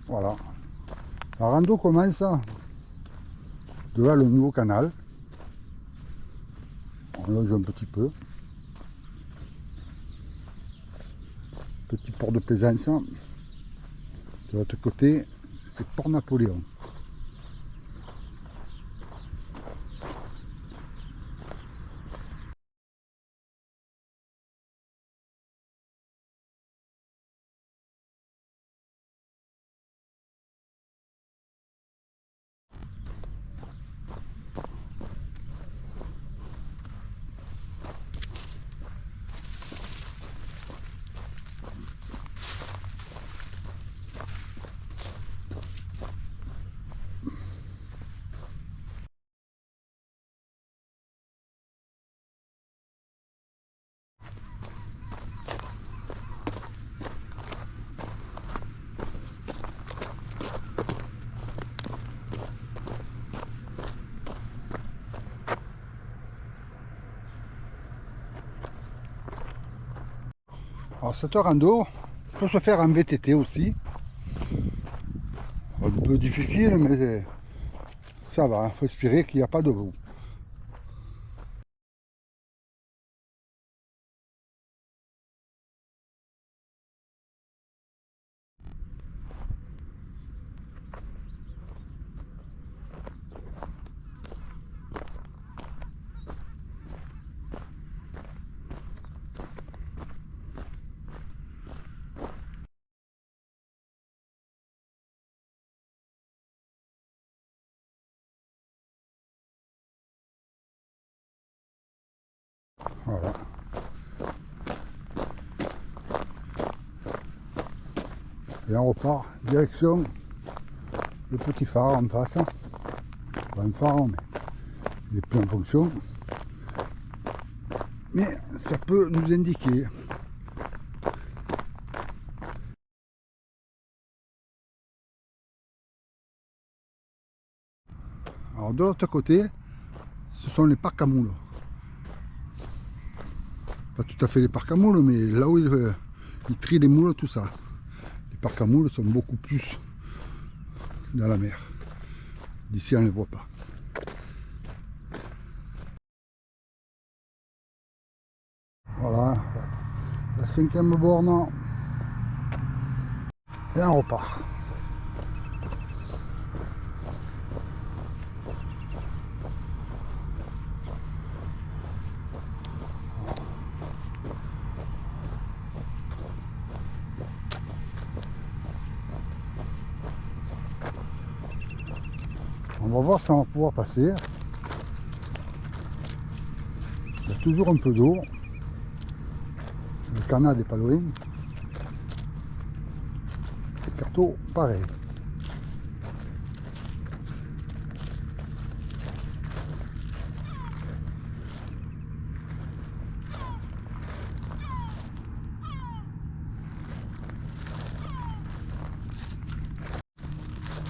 Voilà. La rando commence devant le nouveau canal. On longe un petit peu. Petit port de plaisance. De l'autre côté, c'est Port Napoléon. Alors cette rando peut se faire en VTT aussi. Un peu difficile, mais ça va, il faut espérer qu'il n'y a pas de boue. Voilà. Et on repart direction le petit phare en face. Pas un phare, mais il n'est plus en fonction. Mais ça peut nous indiquer. Alors de l'autre côté, ce sont les parcs à moules. Pas tout à fait les parcs à moules, mais là où ils trient les moules, tout ça. Les parcs à moules sont beaucoup plus dans la mer. D'ici on ne les voit pas. Voilà, la cinquième borne. Et on repart. On va voir si on va pouvoir passer. Il y a toujours un peu d'eau. Le canal n'est pas loin. Les carteaux, pareil.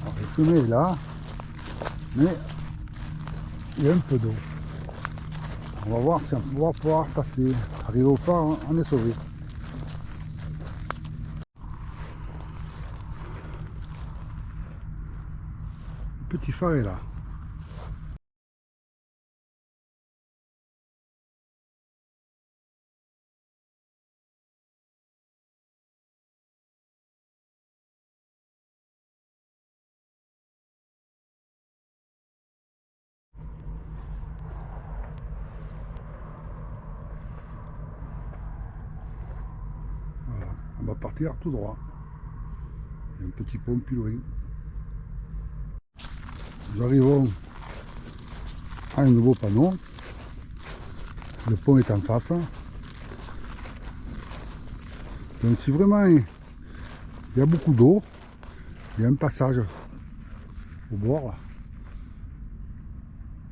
Alors, le chemin est là, mais il y a un peu d'eau. On va voir si on va pouvoir passer. Arriver au phare, on est sauvé. Le petit phare est là. Voilà. On va partir tout droit. Il y a un petit pont plus loin. Nous arrivons à un nouveau panneau. Le pont est en face. Donc si vraiment il y a beaucoup d'eau, il y a un passage au bord là.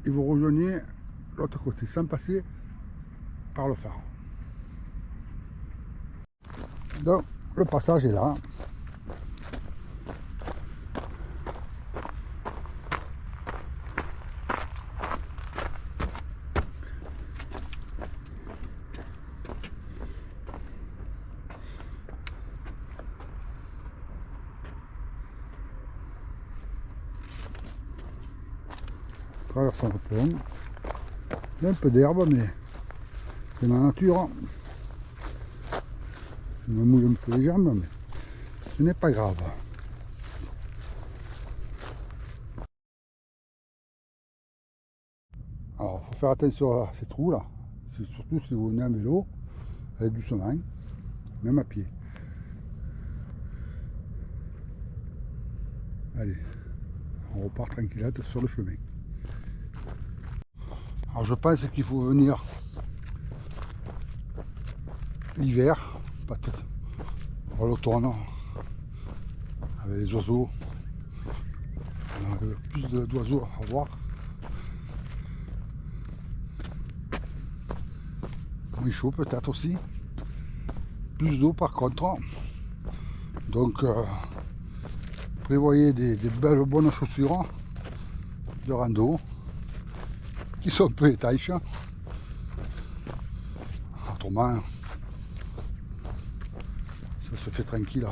Et vous rejoignez l'autre côté sans passer par le phare. Donc le passage est là. traversant le pont. Il y a un peu d'herbe, mais c'est la nature. Je me mouille un peu les jambes, mais ce n'est pas grave. Alors, il faut faire attention à ces trous là. C'est surtout si vous venez en vélo, allez doucement, même à pied. Allez, on repart tranquillette sur le chemin. Alors je pense qu'il faut venir l'hiver, peut-être à l'automne, avec les oiseaux. On a plus d'oiseaux à voir. Il chaud peut-être aussi. Plus d'eau par contre. Donc prévoyez des belles bonnes chaussures de rando qui sont peu étanches. Autrement, ça se fait tranquille.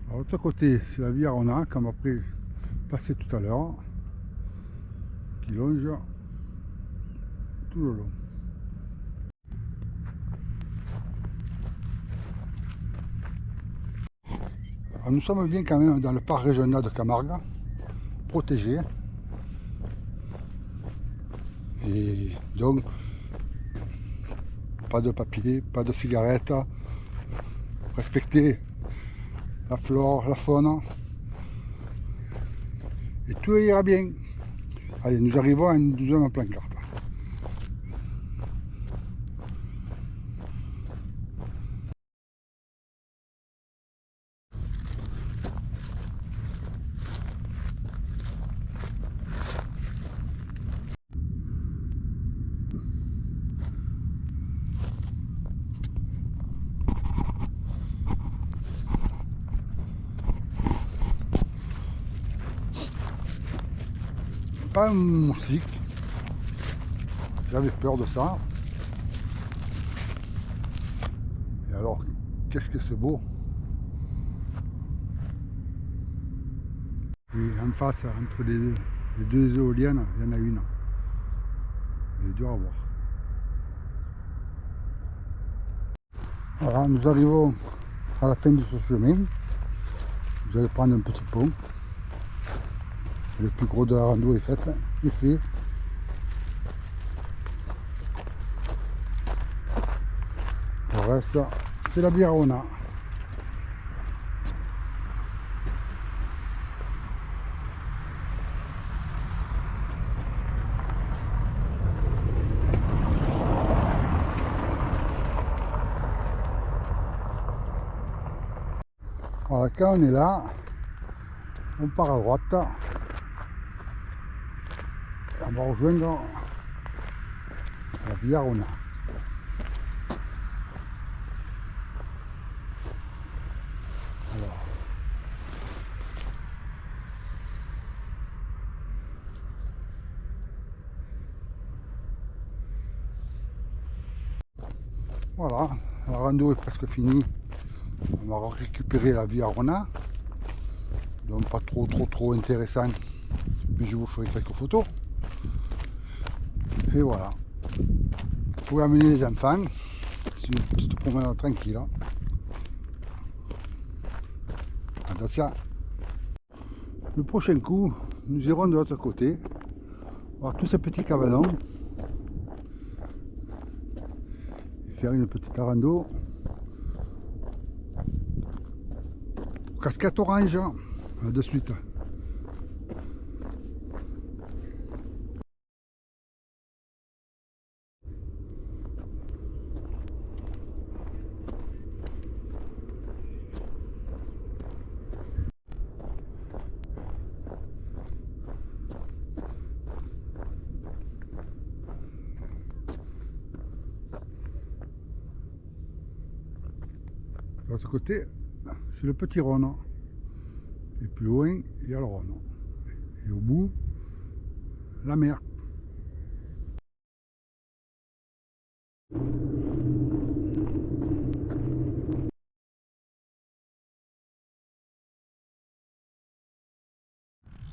De l'autre côté, c'est la Via Arona qu'on va passer tout à l'heure, qui longe tout le long. Alors, nous sommes bien quand même dans le parc régional de Camargue, protégé. Et donc, pas de papier, pas de cigarettes, respecter la flore, la faune, et tout ira bien. Allez, nous arrivons à une deuxième plan carte. Pas un moustique, j'avais peur de ça. Et alors, qu'est-ce que c'est beau. Oui, en face, entre les deux éoliennes, il y en a une. Elle est dure à voir. Voilà, nous arrivons à la fin de ce chemin. Vous allez prendre un petit pont. Le plus gros de la rando est fait. Le reste, c'est la Via Arona. Voilà, quand on est là, on part à droite. On va rejoindre la Via Arona. Alors, voilà, la rando est presque finie. On va récupérer la Via Arona. Donc pas trop intéressant, mais je vous ferai quelques photos. Et voilà. Vous pouvez amener les enfants. C'est une petite promenade tranquille. Attention. Le prochain coup, nous irons de l'autre côté, voir tous ces petits cabanons et faire une petite rando casquette orange de suite. De l'autre côté, c'est le petit Rhône. Et plus loin, il y a le Rhône. Et au bout, la mer.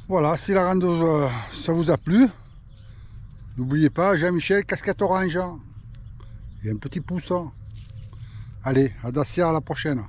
Voilà, si la rando ça vous a plu, n'oubliez pas, Jean-Michel, casquette orange et un petit pouce. Allez, à Dacia, à la prochaine.